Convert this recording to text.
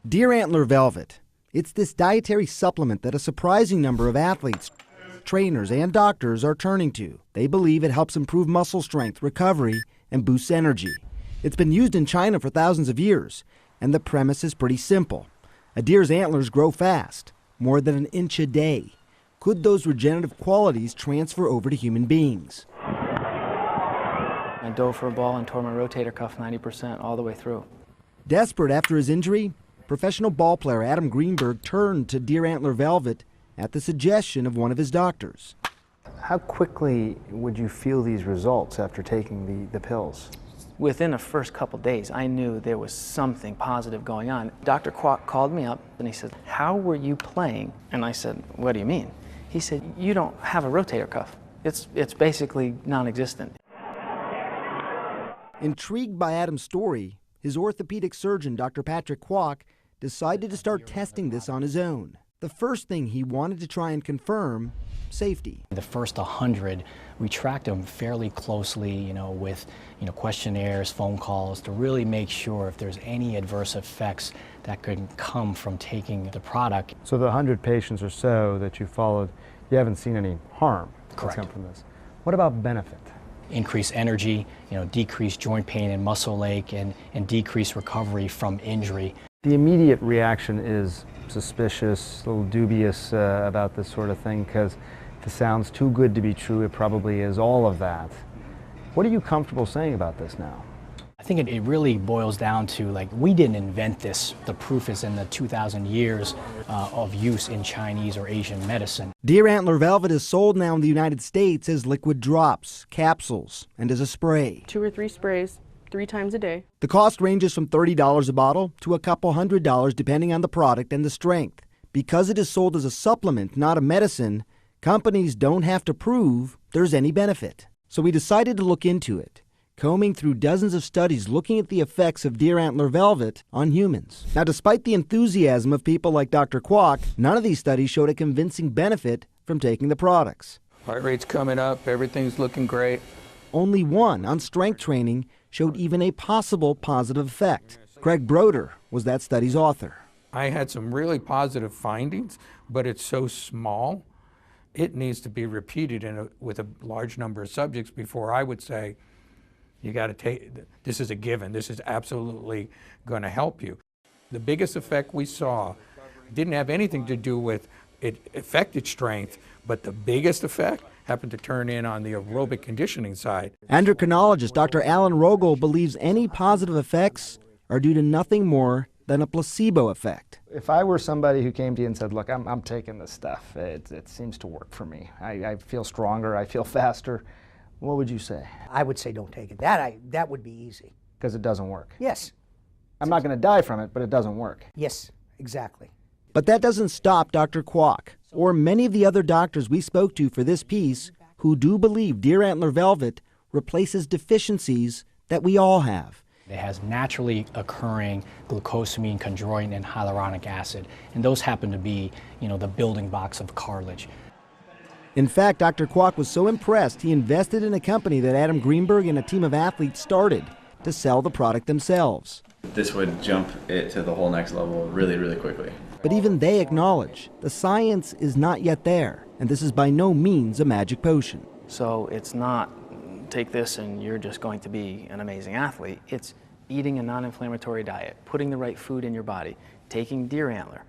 Deer Antler Velvet. It's this dietary supplement that a surprising number of athletes, trainers, and doctors are turning to. They believe it helps improve muscle strength, recovery, and boosts energy. It's been used in China for thousands of years, and the premise is pretty simple. A deer's antlers grow fast, more than an inch a day. Could those regenerative qualities transfer over to human beings? I dove for a ball and tore my rotator cuff 90% all the way through. Desperate after his injury, professional ball player Adam Greenberg turned to Deer Antler Velvet at the suggestion of one of his doctors. How quickly would you feel these results after taking the pills? Within the first couple days, I knew there was something positive going on. Dr. Kwok called me up and he said, "How were you playing?" And I said, "What do you mean?" He said, "You don't have a rotator cuff. It's basically non-existent." Intrigued by Adam's story, his orthopedic surgeon, Dr. Patrick Kwok, decided to start testing this on his own. The first thing he wanted to try and confirm, safety. The first 100, we tracked them fairly closely, with questionnaires, phone calls, to really make sure if there's any adverse effects that could come from taking the product. So the 100 patients or so that you followed, you haven't seen any harm that's come from this. What about benefit? Increase energy, decrease joint pain and muscle ache, and decrease recovery from injury. The immediate reaction is suspicious, a little dubious about this sort of thing, because if it sounds too good to be true, it probably is all of that. What are you comfortable saying about this now? I think it really boils down to, we didn't invent this. The proof is in the 2,000 years of use in Chinese or Asian medicine. Deer Antler Velvet is sold now in the United States as liquid drops, capsules, and as a spray. 2 or 3 sprays, 3 times a day. The cost ranges from $30 a bottle to a couple $100 depending on the product and the strength. Because it is sold as a supplement, not a medicine, companies don't have to prove there's any benefit. So we decided to look into it, combing through dozens of studies looking at the effects of Deer Antler Velvet on humans. Now, despite the enthusiasm of people like Dr. Kwok, none of these studies showed a convincing benefit from taking the products. Heart rate's coming up, everything's looking great. Only one on strength training showed even a possible positive effect. Craig Broder was that study's author. I had some really positive findings, but it's so small, it needs to be repeated with a large number of subjects before I would say, you got to take, this is a given, this is absolutely going to help you. The biggest effect we saw didn't have anything to do with it affected strength, but the biggest effect happened to turn in on the aerobic conditioning side. Endocrinologist Dr. Alan Rogel believes any positive effects are due to nothing more than a placebo effect. If I were somebody who came to you and said, look, I'm taking this stuff, it seems to work for me. I feel stronger, I feel faster, what would you say? I would say don't take it. That would be easy. Because it doesn't work? Yes. I'm not going to die from it, but it doesn't work. Yes, exactly. But that doesn't stop Dr. Kwok or many of the other doctors we spoke to for this piece who do believe Deer Antler Velvet replaces deficiencies that we all have. It has naturally occurring glucosamine, chondroitin, and hyaluronic acid, and those happen to be, the building blocks of cartilage. In fact, Dr. Kwok was so impressed he invested in a company that Adam Greenberg and a team of athletes started to sell the product themselves. This would jump it to the whole next level really, really quickly. But even they acknowledge the science is not yet there, and this is by no means a magic potion. So it's not take this and you're just going to be an amazing athlete. It's eating a non-inflammatory diet, putting the right food in your body, taking Deer Antler,